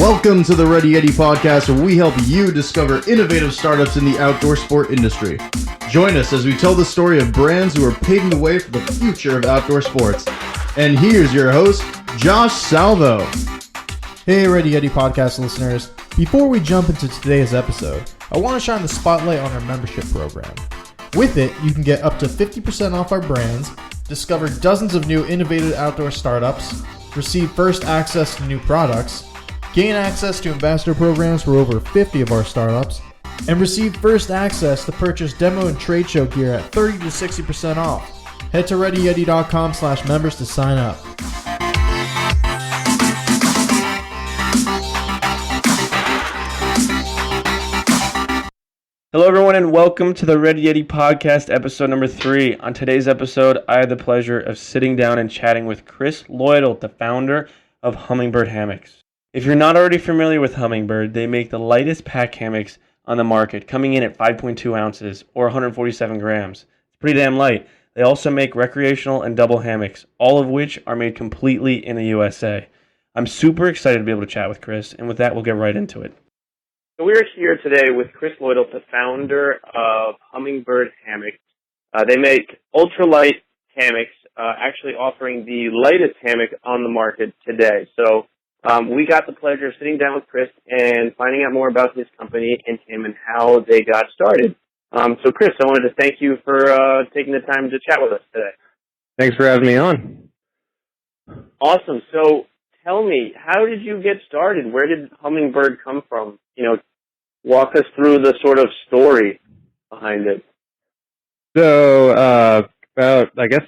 Welcome to the Ready Yeti podcast, where we help you discover innovative startups in the outdoor sport industry. Join us as we tell the story of brands who are paving the way for the future of outdoor sports. And here's your host, Josh Salvo. Hey Ready Yeti podcast listeners. Before we jump into today's episode, I want to shine the spotlight on our membership program. With it, you can get up to 50% off our brands, discover dozens of new innovative outdoor startups, receive first access to new products, gain access to ambassador programs for over 50 of our startups, and receive first access to purchase demo and trade show gear at 30 to 60% off. Head to readyyeti.com/members to sign up. Hello everyone and welcome to the Ready Yeti podcast episode number 3. On today's episode, I had the pleasure of sitting down and chatting with Chris Loidolt, the founder of Hummingbird Hammocks. If you're not already familiar with Hummingbird, they make the lightest pack hammocks on the market, coming in at 5.2 ounces or 147 grams. It's pretty damn light. They also make recreational and double hammocks, all of which are made completely in the USA. I'm super excited to be able to chat with Chris, and with that, we'll get right into it. So we're here today with Chris Loidolt, the founder of Hummingbird Hammocks. They make ultralight hammocks, actually offering the lightest hammock on the market today. So we got the pleasure of sitting down with Chris and finding out more about his company and him and how they got started. So Chris, I wanted to thank you for taking the time to chat with us today. Thanks for having me on. Awesome. So tell me, how did you get started? Where did Hummingbird come from? Walk us through the sort of story behind it. So about, I guess,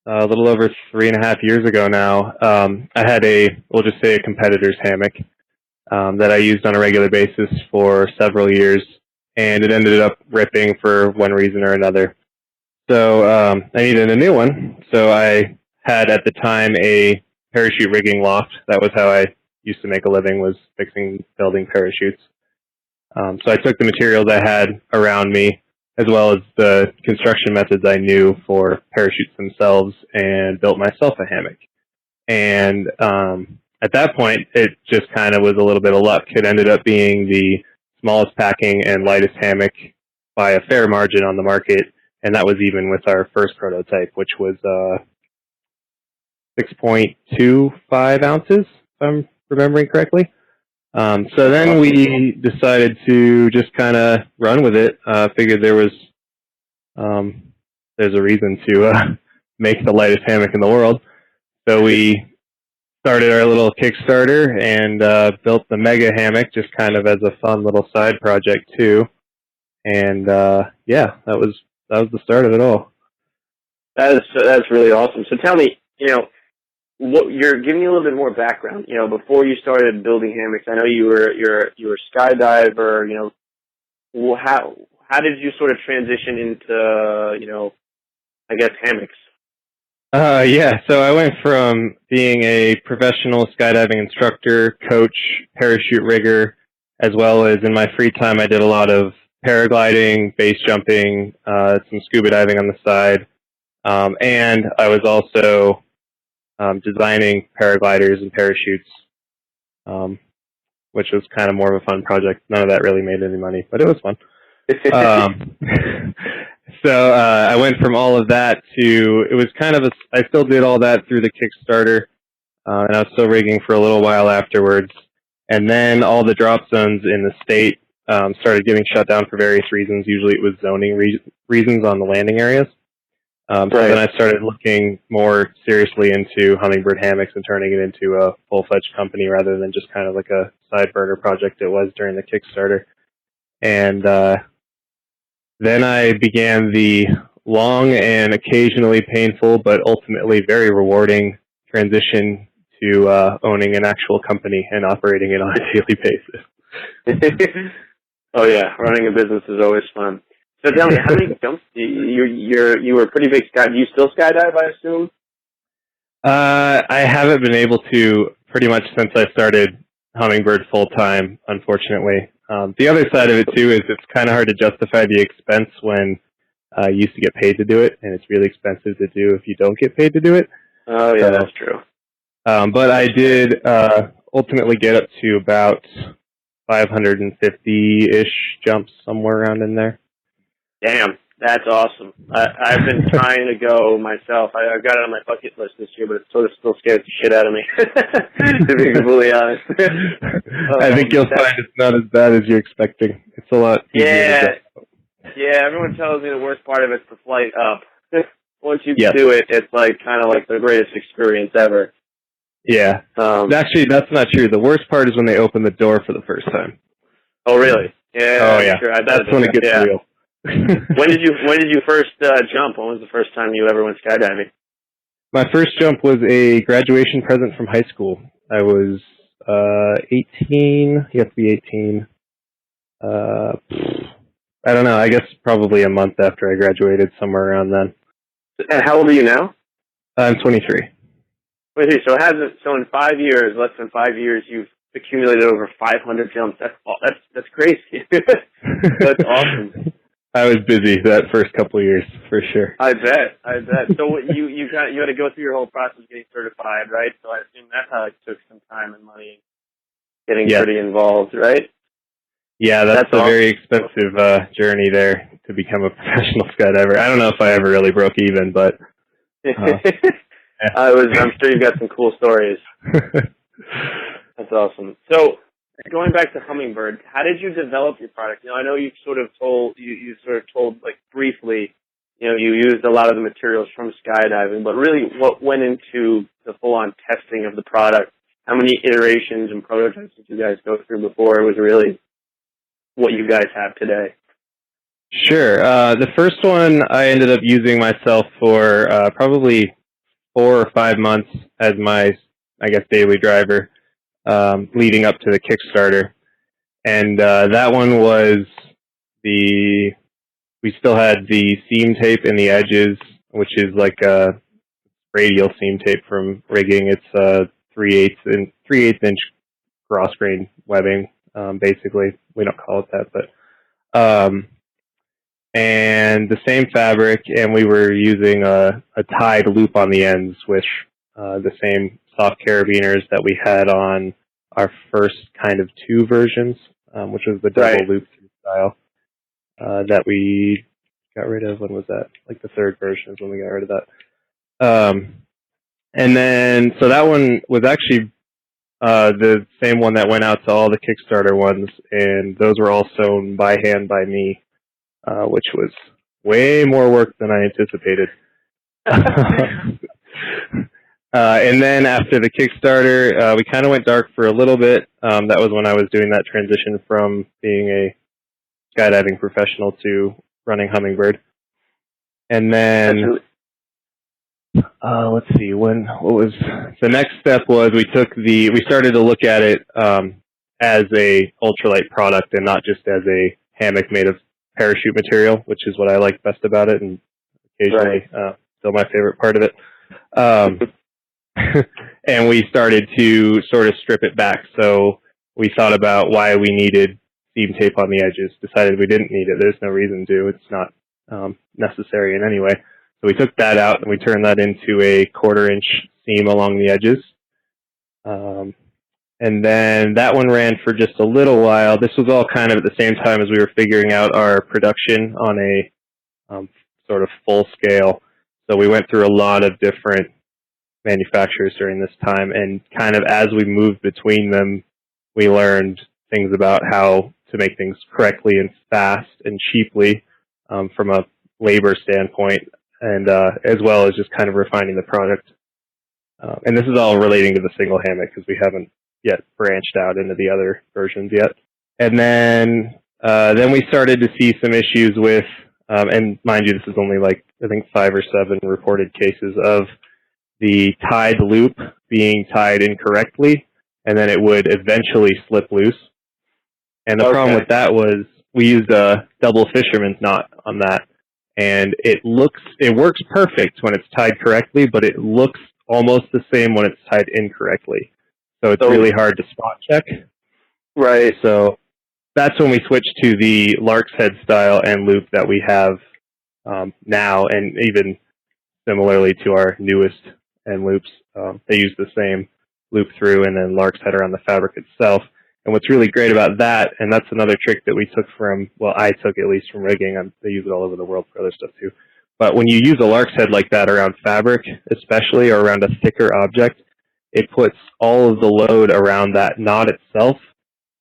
a little over 3.5 years ago now, I had we'll just say a competitor's hammock that I used on a regular basis for several years, and it ended up ripping for one reason or another. So I needed a new one. So I had at the time a parachute rigging loft. That was how I used to make a living, was building parachutes. So I took the materials I had around me, as well as the construction methods I knew for parachutes themselves, and built myself a hammock. And at that point, it just kind of was a little bit of luck. It ended up being the smallest packing and lightest hammock by a fair margin on the market, and that was even with our first prototype, which was 6.25 ounces, if I'm remembering correctly. So then we decided to just kind of run with it. Figured there's a reason to make the lightest hammock in the world. So we started our little Kickstarter and built the mega hammock, just kind of as a fun little side project too. And yeah, that was the start of it all. That's really awesome. So tell me, you're giving me a little bit more background. Before you started building hammocks, I know you were a Skydiver. How did you sort of transition into I guess hammocks? Yeah, so I went from being a professional skydiving instructor, coach, parachute rigger, as well as in my free time I did a lot of paragliding, base jumping, some scuba diving on the side, and I was also designing paragliders and parachutes, which was kind of more of a fun project. None of that really made any money, but it was fun. So I went from all of that to, it was kind of I still did all that through the Kickstarter, and I was still rigging for a little while afterwards. And then all the drop zones in the state started getting shut down for various reasons. Usually it was zoning reasons on the landing areas. So then I started looking more seriously into Hummingbird Hammocks and turning it into a full-fledged company rather than just kind of like a side burner project it was during the Kickstarter. And then I began the long and occasionally painful but ultimately very rewarding transition to owning an actual company and operating it on a daily basis. Oh yeah, running a business is always fun. So tell me, how many jumps you were a pretty big sky? Do you still skydive, I assume? I haven't been able to pretty much since I started Hummingbird full time, unfortunately. The other side of it too is it's kind of hard to justify the expense when you used to get paid to do it, and it's really expensive to do if you don't get paid to do it. Oh yeah, that's true. But I did ultimately get up to about 550-ish jumps, somewhere around in there. Damn, that's awesome. I've been trying to go myself. I've got it on my bucket list this year, but it sort of still scares the shit out of me, to be completely honest. I think you'll find it's not as bad as you're expecting. It's a lot easier to go. Yeah, everyone tells me the worst part of it's the flight up. Once you do it, it's like kind of like the greatest experience ever. Yeah. Actually, that's not true. The worst part is when they open the door for the first time. Oh, really? Yeah. Oh, yeah. Sure. That's when it gets real. When did you first jump? When was the first time you ever went skydiving? My first jump was a graduation present from high school. I was 18. You have to be 18. I don't know. I guess probably a month after I graduated, somewhere around then. And how old are you now? I'm 23. Wait, so it hasn't. So in 5 years, less than 5 years, you've accumulated over 500 jumps. That's crazy. That's awesome. I was busy that first couple of years, for sure. I bet. So you had to go through your whole process getting certified, right? So I assume that's how it took some time and money, getting pretty involved, right? Yeah, that's a very expensive journey there to become a professional skydiver. I don't know if I ever really broke even, but I'm sure you've got some cool stories. That's awesome. So going back to Hummingbird, how did you develop your product? I know you sort of told like briefly, you used a lot of the materials from skydiving, but really what went into the full-on testing of the product? How many iterations and prototypes did you guys go through before it was really what you guys have today? Sure. The first one I ended up using myself for probably 4 or 5 months as my, I guess, daily driver, leading up to the Kickstarter. And that one was we still had the seam tape in the edges, which is like a radial seam tape from rigging. It's 3/8 inch cross grain webbing, basically. We don't call it that, but and the same fabric, and we were using a tied loop on the ends, which the same soft carabiners that we had on our first kind of 2 versions, which was the double loop style that we got rid of. When was that? Like the 3rd version is when we got rid of that. And then, so that one was actually the same one that went out to all the Kickstarter ones, and those were all sewn by hand by me, which was way more work than I anticipated. And then after the Kickstarter, we kind of went dark for a little bit. That was when I was doing that transition from being a skydiving professional to running Hummingbird. And then, let's see, what was the next step was we started to look at it as a ultralight product and not just as a hammock made of parachute material, which is what I like best about it, and occasionally still my favorite part of it. And we started to sort of strip it back. So we thought about why we needed seam tape on the edges, decided we didn't need it. There's no reason to. It's not necessary in any way. So we took that out and we turned that into a 1/4 inch seam along the edges. And then that one ran for just a little while. This was all kind of at the same time as we were figuring out our production on a sort of full scale. So we went through a lot of different manufacturers during this time, and kind of as we moved between them, we learned things about how to make things correctly and fast and cheaply from a labor standpoint, and as well as just kind of refining the product. And this is all relating to the single hammock because we haven't yet branched out into the other versions yet. And then we started to see some issues with, and mind you, this is only like, I think 5 or 7 reported cases of the tied loop being tied incorrectly, and then it would eventually slip loose. And the problem with that was we used a double fisherman's knot on that, and it works perfect when it's tied correctly, but it looks almost the same when it's tied incorrectly. So it's really hard to spot check. Right. So that's when we switched to the Lark's Head style and loop that we have now, and even similarly to our newest end loops, they use the same loop through, and then lark's head around the fabric itself. And what's really great about that, and that's another trick that we took from, well, I took at least from rigging. They use it all over the world for other stuff too. But when you use a lark's head like that around fabric, especially, or around a thicker object, it puts all of the load around that knot itself.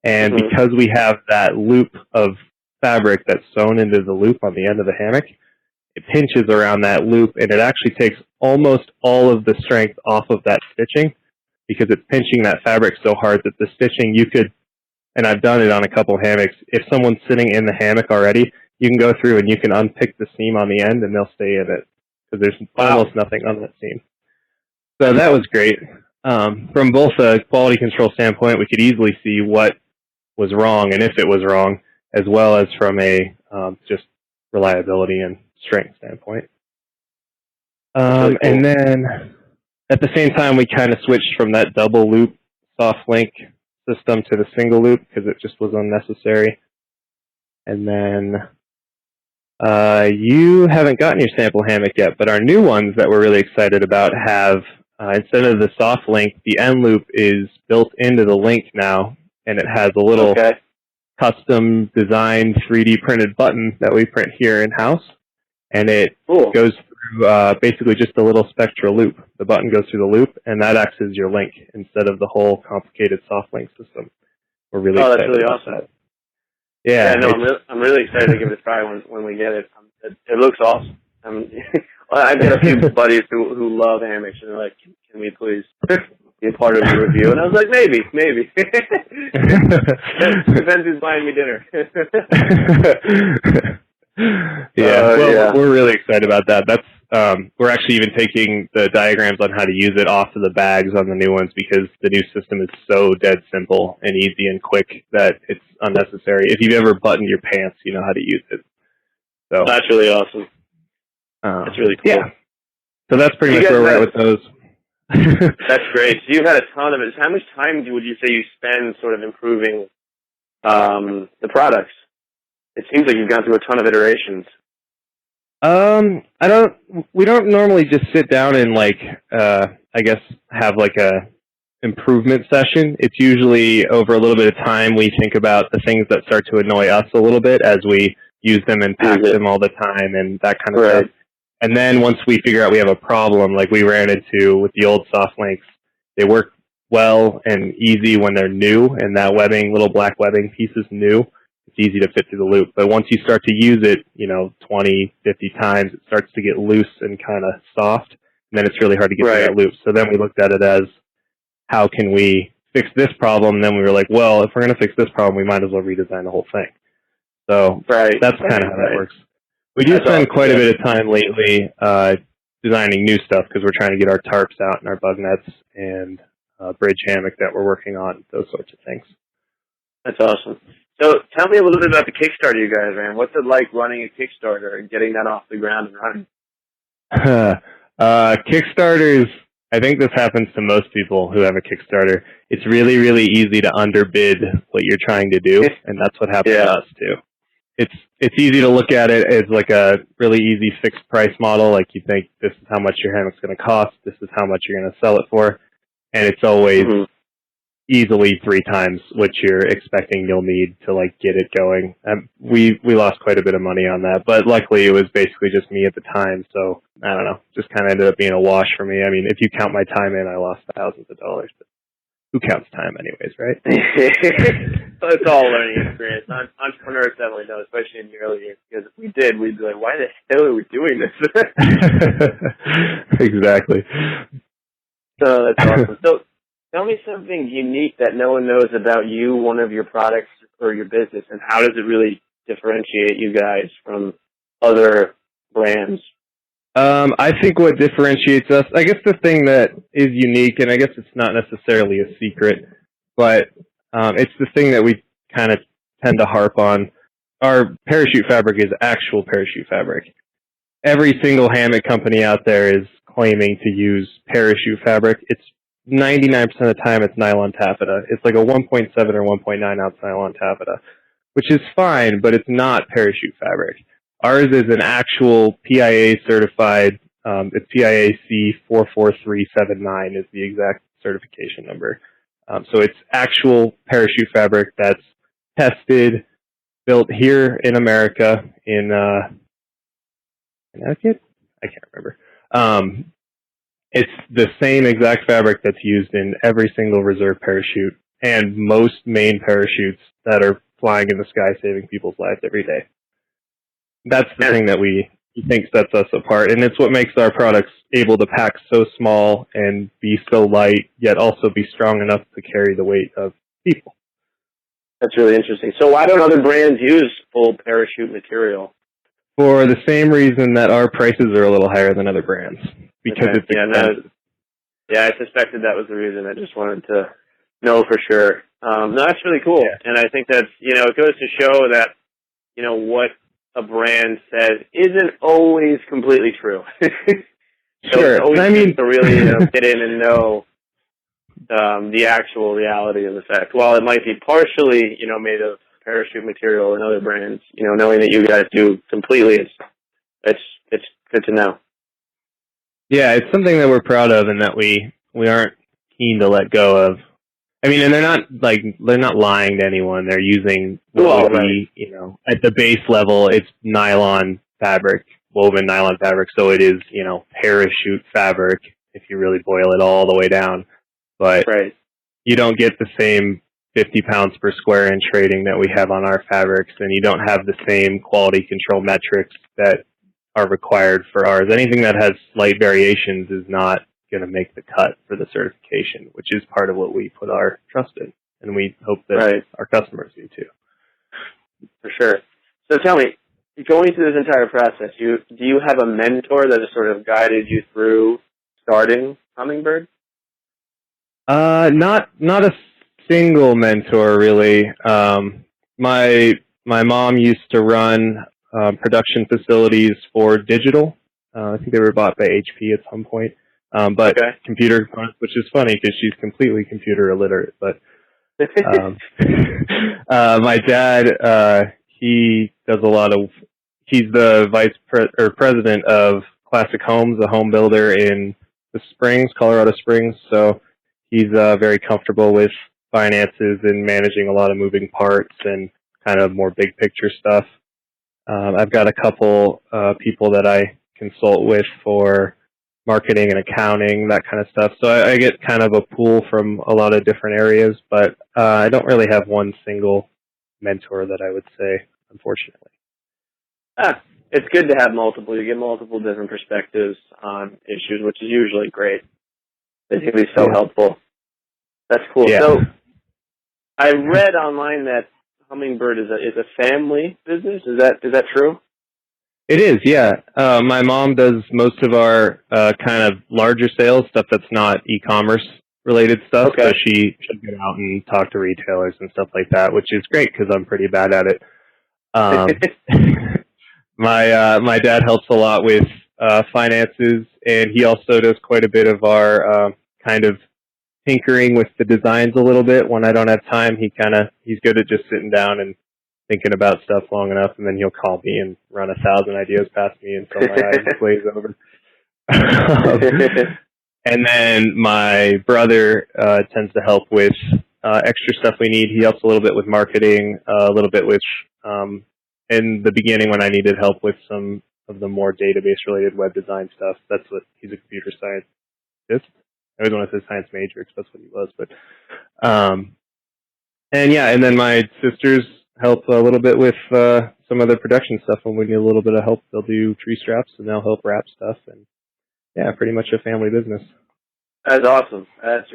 And because we have that loop of fabric that's sewn into the loop on the end of the hammock, it pinches around that loop, and it actually takes almost all of the strength off of that stitching, because it's pinching that fabric so hard that the stitching, you could, and I've done it on a couple hammocks, if someone's sitting in the hammock already, you can go through and you can unpick the seam on the end and they'll stay in it, because there's almost nothing on that seam. So that was great. From both a quality control standpoint, we could easily see what was wrong and if it was wrong, as well as from a just reliability and strength standpoint. Really cool. And then at the same time, we kind of switched from that double loop soft link system to the single loop because it just was unnecessary. And then you haven't gotten your sample hammock yet, but our new ones that we're really excited about have, instead of the soft link, the end loop is built into the link now, and it has a little custom designed 3D printed button that we print here in-house, and it goes through basically just a little spectral loop. The button goes through the loop, and that acts as your link instead of the whole complicated soft link system. We're really excited that's really about awesome. that. Yeah, no, I'm really excited to give it a try when we get it. It looks awesome. I've got a few buddies who love hammocks, and they're like, can we please be a part of the review? And I was like, maybe. Depends who's buying me dinner. We're really excited about that. That's we're actually even taking the diagrams on how to use it off of the bags on the new ones, because the new system is so dead simple and easy and quick that it's unnecessary. If you've ever buttoned your pants, you know how to use it. So that's really awesome. That's really cool. Yeah. So that's pretty much where we're at with those. That's great. So you've had a ton of it. How much time would you say you spend sort of improving the products? It seems like you've gone through a ton of iterations. We don't normally just sit down and I guess have like a improvement session. It's usually over a little bit of time we think about the things that start to annoy us a little bit as we use them and pack them all the time and that kind of stuff. And then once we figure out we have a problem, like we ran into with the old soft links, they work well and easy when they're new, and that webbing, little black webbing piece is new. It's easy to fit through the loop. But once you start to use it, 20, 50 times, it starts to get loose and kind of soft, and then it's really hard to get through that loop. So then we looked at it as, how can we fix this problem? And then we were like, well, if we're going to fix this problem, we might as well redesign the whole thing. So that's kind of how that works. We do spend quite a bit of time lately designing new stuff, because we're trying to get our tarps out and our bug nets and bridge hammock that we're working on, those sorts of things. That's awesome. So tell me a little bit about the Kickstarter you guys ran. What's it like running a Kickstarter and getting that off the ground and running? Kickstarters, I think this happens to most people who have a Kickstarter. It's really, really easy to underbid what you're trying to do, and that's what happened to us too. It's easy to look at it as like a really easy fixed price model. Like you think this is how much your hammock's going to cost, this is how much you're going to sell it for, and it's always easily 3 times what you're expecting you'll need to get it going. We lost quite a bit of money on that, but luckily it was basically just me at the time, so I don't know, just kind of ended up being a wash for me. I mean, if you count my time in, I lost thousands of dollars, but who counts time anyways, right? It's all a learning experience. Entrepreneurs definitely know, especially in the early years, because if we'd be like, why the hell are we doing this? Exactly. So that's awesome. So tell me something unique that no one knows about you, one of your products or your business, and how does it really differentiate you guys from other brands? I think what differentiates us, I guess the thing that is unique, and I guess it's not necessarily a secret, but it's the thing that we kind of tend to harp on. Our parachute fabric is actual parachute fabric. Every single hammock company out there is claiming to use parachute fabric. It's 99% of the time it's nylon taffeta. It's like a 1.7 or 1.9 ounce nylon taffeta, which is fine, but it's not parachute fabric. Ours is an actual PIA certified, it's PIA C 44379 is the exact certification number. So it's actual parachute fabric that's tested, built here in America in Connecticut? I can't remember. It's the same exact fabric that's used in every single reserve parachute and most main parachutes that are flying in the sky saving people's lives every day. That's the thing that we think sets us apart, and it's what makes our products able to pack so small and be so light, yet also be strong enough to carry the weight of people. That's really interesting. So why don't other brands use full parachute material? For the same reason that our prices are a little higher than other brands. Because it's expensive. I suspected that was the reason. I just wanted to know for sure. No, that's really cool. Yeah. And I think that's, it goes to show that, what a brand says isn't always completely true. So sure. It's always to really get in and know the actual reality of the fact. While it might be partially, made of parachute material and other brands, knowing that you guys do completely, it's good to know. Yeah, it's something that we're proud of and that we aren't keen to let go of. I mean, and they're not lying to anyone. They're using what would be, at the base level, it's nylon fabric, woven nylon fabric, so it is, parachute fabric if you really boil it all the way down. But you don't get the same 50 pounds per square inch rating that we have on our fabrics, and you don't have the same quality control metrics that are required for ours. Anything that has slight variations is not going to make the cut for the certification, which is part of what we put our trust in, and we hope that our customers do too. For sure. So tell me, going through this entire process, do you have a mentor that has sort of guided you through starting Hummingbird? Not a single mentor really. My mom used to run production facilities for digital. I think they were bought by HP at some point. But computer components, which is funny because she's completely computer illiterate. But my dad, he does a lot of. He's the president of Classic Homes, a home builder in the Springs, Colorado Springs. So he's very comfortable with finances and managing a lot of moving parts and kind of more big picture stuff. I've got a couple people that I consult with for marketing and accounting, that kind of stuff. So I get kind of a pool from a lot of different areas, but I don't really have one single mentor that I would say, unfortunately. It's good to have multiple. You get multiple different perspectives on issues, which is usually great. It can be so helpful. That's cool. Yeah. So I read online that Hummingbird is a family business. Is that true? It is, yeah. My mom does most of our kind of larger sales, stuff that's not e-commerce related stuff. So she'll get out and talk to retailers and stuff like that, which is great because I'm pretty bad at it. My dad helps a lot with finances, and he also does quite a bit of our kind of tinkering with the designs a little bit. When I don't have time, he's good at just sitting down and thinking about stuff long enough, and then he'll call me and run 1,000 ideas past me until my eyes glaze over. And then my brother tends to help with extra stuff we need. He helps a little bit with marketing, a little bit with, in the beginning when I needed help with some of the more database-related web design stuff. That's what he's a computer scientist. I always wanted to say science major because that's what he was. But, and then my sisters help a little bit with some other production stuff. When we need a little bit of help, they'll do tree straps and they'll help wrap stuff. And yeah, pretty much a family business. That's awesome. That's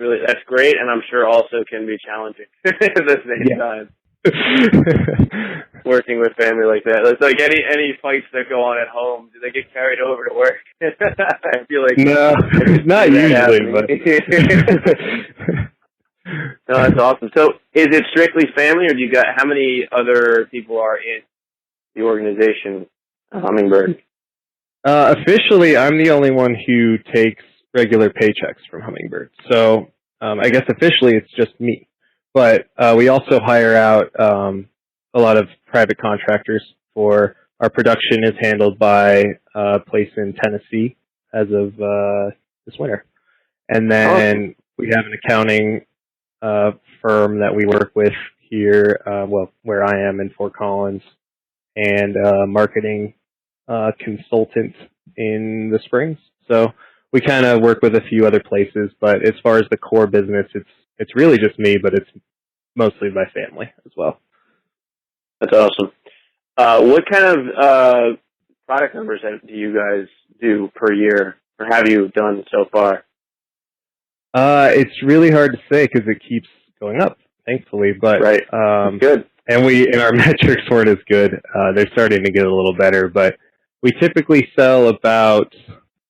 great, and I'm sure also can be challenging at the same time. Working with family like that. It's like any fights that go on at home, do they get carried over to work? I feel like no, not usually, but no, that's awesome. So is it strictly family, or how many other people are in the organization, Hummingbird? Officially, I'm the only one who takes regular paychecks from Hummingbird. So I guess officially it's just me. But we also hire out a lot of private contractors for our production is handled by a place in Tennessee as of this winter. And then We have an accounting firm that we work with here, where I am in Fort Collins, and marketing consultant in the Springs. So we kind of work with a few other places, but as far as the core business, it's really just me, but it's mostly my family as well. That's awesome. What kind of product numbers do you guys do per year, or have you done so far? It's really hard to say because it keeps going up, thankfully. But right. Good. And our metrics weren't as good. They're starting to get a little better, but we typically sell about.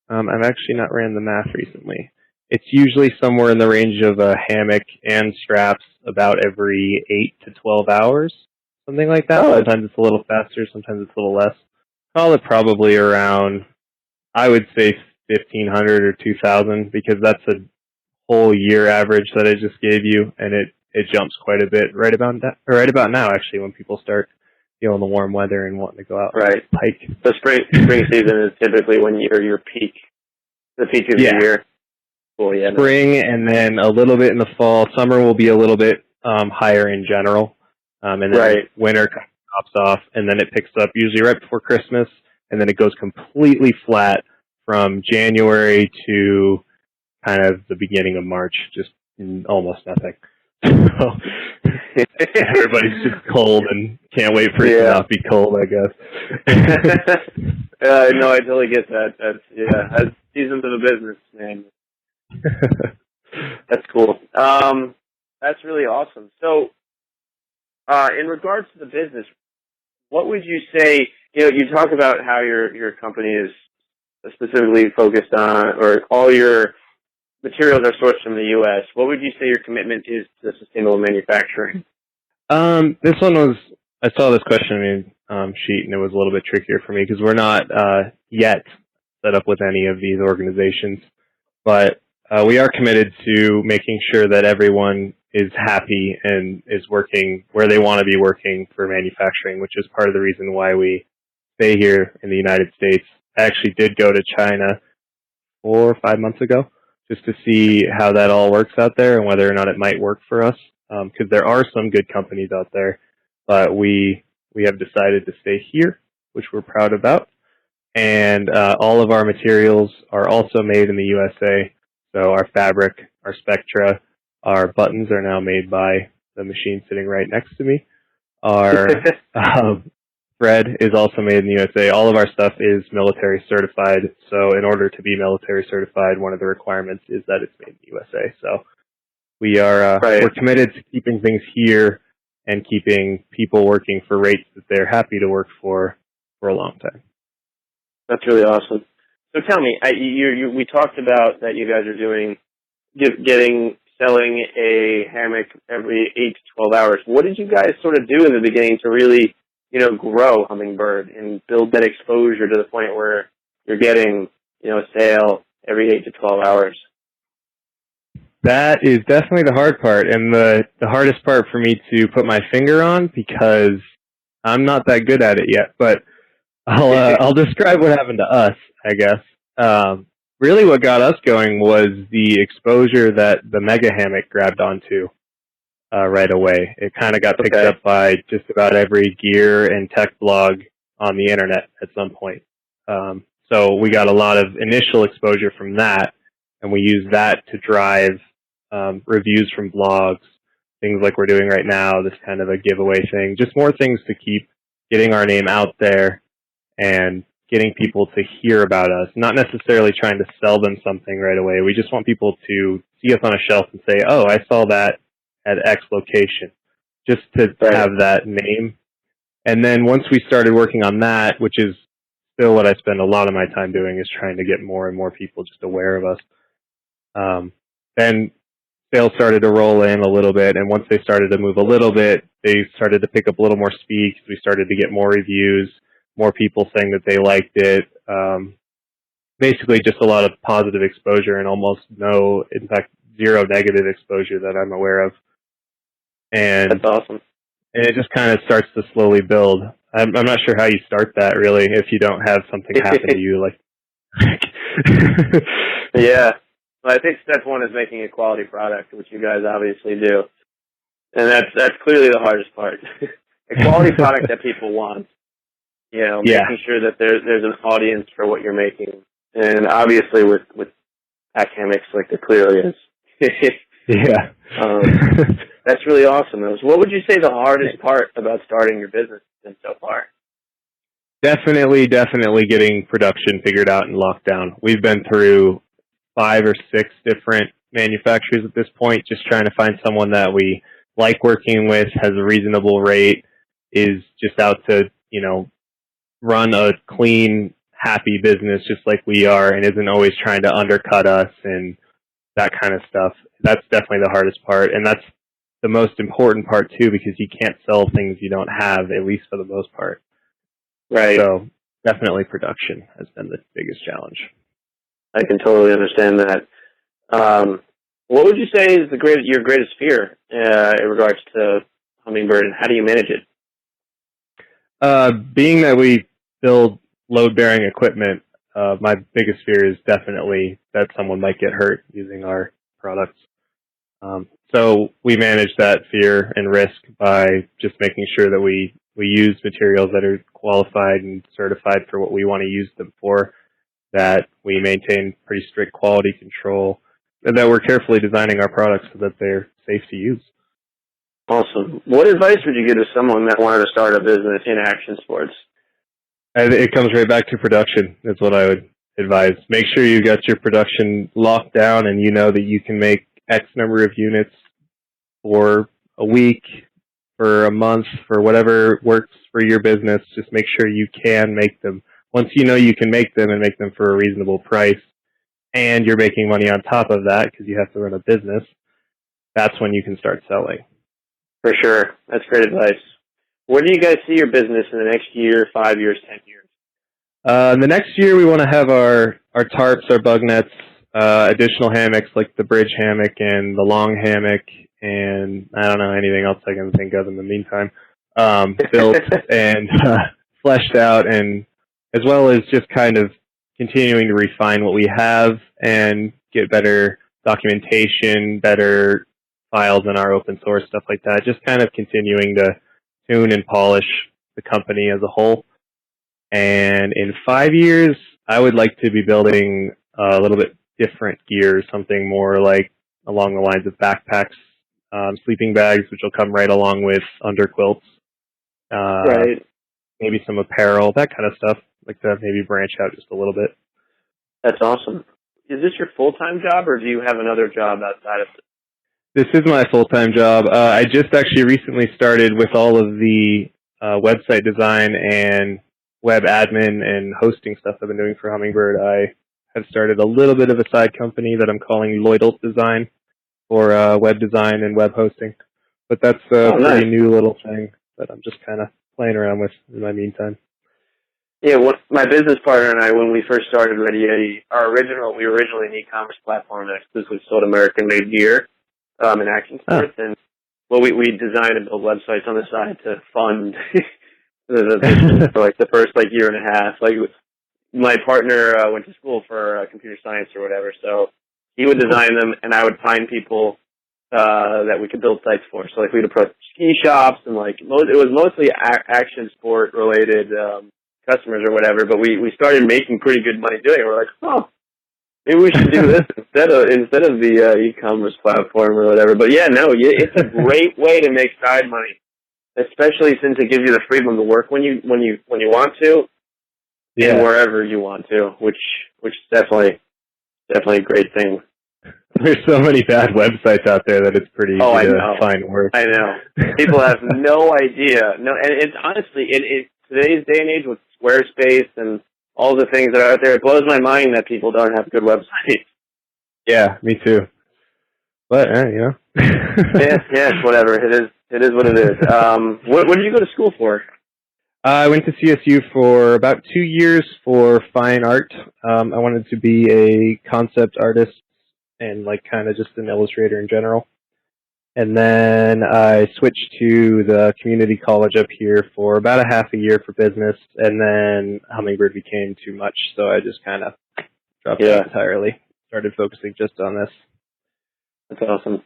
I've actually not ran the math recently. It's usually somewhere in the range of a hammock and straps about every 8 to 12 hours, something like that. Oh. Sometimes it's a little faster, sometimes it's a little less. Call it probably around, I would say 1,500 or 2,000, because that's a whole year average that I just gave you, and it jumps quite a bit right about now, actually, when people start feeling the warm weather and wanting to go out right. and hike. The spring season is typically when your peak, the peak of the year. Well, yeah, spring, and then a little bit in the fall. Summer will be a little bit higher in general, and then winter kind of drops off, and then it picks up usually right before Christmas, and then it goes completely flat from January to kind of the beginning of March, just almost nothing. So everybody's just cold and can't wait for it to not be cold, I guess. No, I totally get that. That's seasons of the business, man. That's cool. That's really awesome. So, in regards to the business, what would you say? You talk about how your company is specifically focused on, or all your materials are sourced from the U.S. What would you say your commitment is to sustainable manufacturing? This one was, I saw this question sheet, and it was a little bit trickier for me because we're not yet set up with any of these organizations, but we are committed to making sure that everyone is happy and is working where they want to be working for manufacturing, which is part of the reason why we stay here in the United States. I actually did go to China 4 or 5 months ago just to see how that all works out there and whether or not it might work for us, because there are some good companies out there, but we have decided to stay here, which we're proud about. And all of our materials are also made in the USA. So our fabric, our spectra, our buttons are now made by the machine sitting right next to me. Our thread is also made in the USA. All of our stuff is military certified. So in order to be military certified, one of the requirements is that it's made in the USA. So we are we're committed to keeping things here and keeping people working for rates that they're happy to work for a long time. That's really awesome. So tell me, we talked about that you guys are selling a hammock every 8 to 12 hours. What did you guys sort of do in the beginning to really, grow Hummingbird and build that exposure to the point where you're getting, a sale every 8 to 12 hours? That is definitely the hard part, and the hardest part for me to put my finger on, because I'm not that good at it yet, but I'll describe what happened to us, I guess. Really what got us going was the exposure that the Mega Hammock grabbed onto right away. It kind of got picked up by just about every gear and tech blog on the internet at some point. So we got a lot of initial exposure from that, and we used that to drive reviews from blogs, things like we're doing right now, this kind of a giveaway thing, just more things to keep getting our name out there and getting people to hear about us, not necessarily trying to sell them something right away. We just want people to see us on a shelf and say, oh, I saw that at X location, just to have that name. And then once we started working on that, which is still what I spend a lot of my time doing, is trying to get more and more people just aware of us. Then sales started to roll in a little bit, and once they started to move a little bit, they started to pick up a little more speed. We started to get more reviews, more people saying that they liked it. Basically just a lot of positive exposure and almost no, in fact, zero negative exposure that I'm aware of. And that's awesome. And it just kind of starts to slowly build. I'm not sure how you start that, really, if you don't have something happen to you. Yeah. Well, I think step one is making a quality product, which you guys obviously do. And that's clearly the hardest part. A quality product that people want. You know, making sure that there's an audience for what you're making. And obviously with pack hammocks, like there clearly is. Yeah. That's really awesome. What would you say the hardest part about starting your business has been so far? Definitely getting production figured out and locked down. We've been through 5 or 6 different manufacturers at this point, just trying to find someone that we like working with, has a reasonable rate, is just out to, run a clean, happy business just like we are, and isn't always trying to undercut us and that kind of stuff. That's definitely the hardest part, and that's the most important part too, because you can't sell things you don't have, at least for the most part. Right. So definitely production has been the biggest challenge. I can totally understand that. What would you say is your greatest fear in regards to Hummingbird, and how do you manage it? Being that we build load-bearing equipment, my biggest fear is definitely that someone might get hurt using our products. So we manage that fear and risk by just making sure that we use materials that are qualified and certified for what we want to use them for, that we maintain pretty strict quality control, and that we're carefully designing our products so that they're safe to use. Awesome. What advice would you give to someone that wanted to start a business in action sports? It comes right back to production. That's what I would advise. Make sure you got your production locked down and you know that you can make X number of units for a week, for a month, for whatever works for your business. Just make sure you can make them. Once you know you can make them and make them for a reasonable price, and you're making money on top of that because you have to run a business, that's when you can start selling. For sure. That's great advice. Where do you guys see your business in the next year, 5 years, 10 years? The next year we want to have our tarps, our bug nets, additional hammocks like the bridge hammock and the long hammock, and I don't know anything else I can think of in the meantime, built and fleshed out, and as well as just kind of continuing to refine what we have and get better documentation, better files in our open source, stuff like that. Just kind of continuing to tune and polish the company as a whole. And in 5 years, I would like to be building a little bit different gear, something more like along the lines of backpacks, sleeping bags, which will come right along with underquilts, Right. maybe some apparel, that kind of stuff. Like to maybe branch out just a little bit. That's awesome. Is this your full-time job, or do you have another job outside of it? This is my full-time job. I just actually recently started with all of the website design and web admin and hosting stuff I've been doing for Hummingbird. I have started a little bit of a side company that I'm calling Loidolt Design for web design and web hosting. But that's a pretty new little thing that I'm just kind of playing around with in my meantime. Yeah, my business partner and I, when we first started Ready Eddie, we were originally an e-commerce platform that exclusively sold American-made gear in action sports, and we designed and built websites on the side to fund the business for like the first year and a half. Like my partner went to school for computer science or whatever, so he would design them, and I would find people that we could build sites for. So we'd approach ski shops, and it was mostly action sport related customers or whatever. But we started making pretty good money doing it. We're like, oh, maybe we should do this instead of the e-commerce platform or whatever. But yeah, no, it's a great way to make side money, especially since it gives you the freedom to work when you want to, and wherever you want to, which is definitely a great thing. There's so many bad websites out there that it's pretty easy to find work. I know. People have no idea. No, and it's honestly, today's day and age with Squarespace and all the things that are out there, it blows my mind that people don't have good websites. Yeah, me too. But yes, whatever. It is what it is. What did you go to school for? I went to CSU for about 2 years for fine art. I wanted to be a concept artist and kind of just an illustrator in general. And then I switched to the community college up here for about a half a year for business, and then Hummingbird became too much, so I just kind of dropped out entirely. started focusing just on this. That's awesome.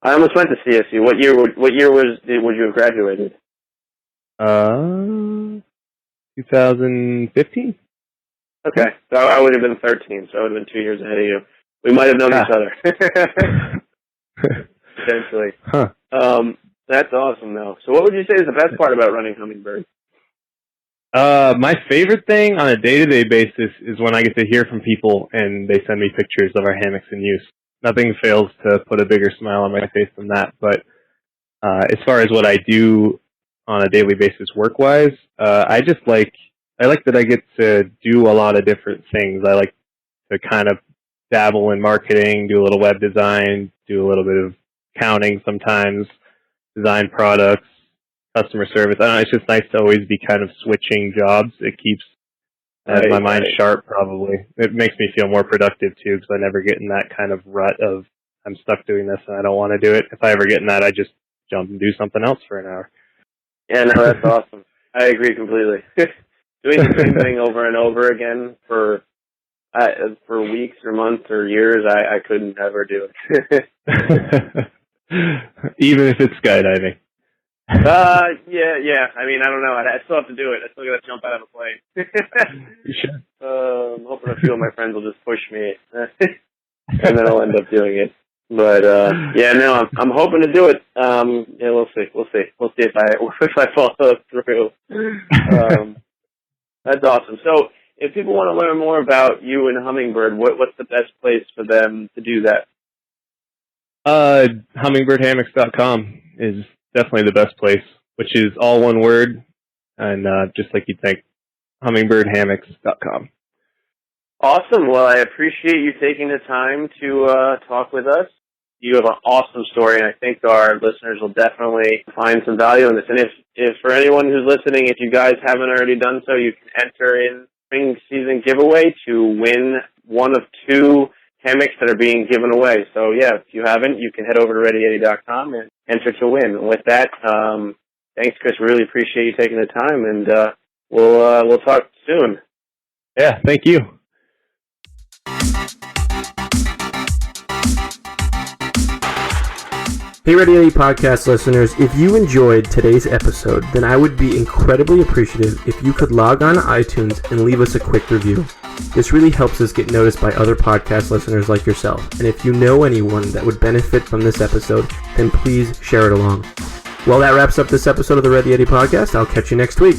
I almost went to CSU. What year would you have graduated? 2015. Okay, so I would have been 13, so I would have been 2 years ahead of you. We might have known each other. Potentially. Huh. That's awesome, though. So what would you say is the best part about running Hummingbird? My favorite thing on a day-to-day basis is when I get to hear from people and they send me pictures of our hammocks in use. Nothing fails to put a bigger smile on my face than that. But as far as what I do on a daily basis work-wise, I like that I get to do a lot of different things. I like to kind of dabble in marketing, do a little web design, do a little bit of accounting sometimes, design products, customer service. I don't know, it's just nice to always be kind of switching jobs. It keeps my mind sharp, probably. It makes me feel more productive, too, because I never get in that kind of rut of, I'm stuck doing this and I don't want to do it. If I ever get in that, I just jump and do something else for an hour. Yeah, no, that's awesome. I agree completely. Doing the same thing over and over again for weeks or months or years, I couldn't ever do it. Even if it's skydiving. Yeah. I mean, I don't know. I still have to do it. I still got to jump out of a plane. You should. I'm hoping a few of my friends will just push me, and then I'll end up doing it. But I'm hoping to do it. Yeah, we'll see. We'll see if I follow through. That's awesome. So, if people want to learn more about you and Hummingbird, what's the best place for them to do that? Hummingbirdhammocks.com is definitely the best place, which is all one word, and just like you'd think, hummingbirdhammocks.com. Awesome. Well, I appreciate you taking the time to talk with us. You have an awesome story, and I think our listeners will definitely find some value in this. And if for anyone who's listening, if you guys haven't already done so, you can enter in spring season giveaway to win one of 2 hammocks that are being given away. So, yeah, if you haven't, you can head over to ReadyEddie.com and enter to win. And with that, thanks, Chris. Really appreciate you taking the time, and we'll talk soon. Yeah, thank you. Hey Ready Eddie podcast listeners, if you enjoyed today's episode, then I would be incredibly appreciative if you could log on to iTunes and leave us a quick review. This really helps us get noticed by other podcast listeners like yourself, and if you know anyone that would benefit from this episode, then please share it along. Well, that wraps up this episode of the Ready Eddie podcast. I'll catch you next week.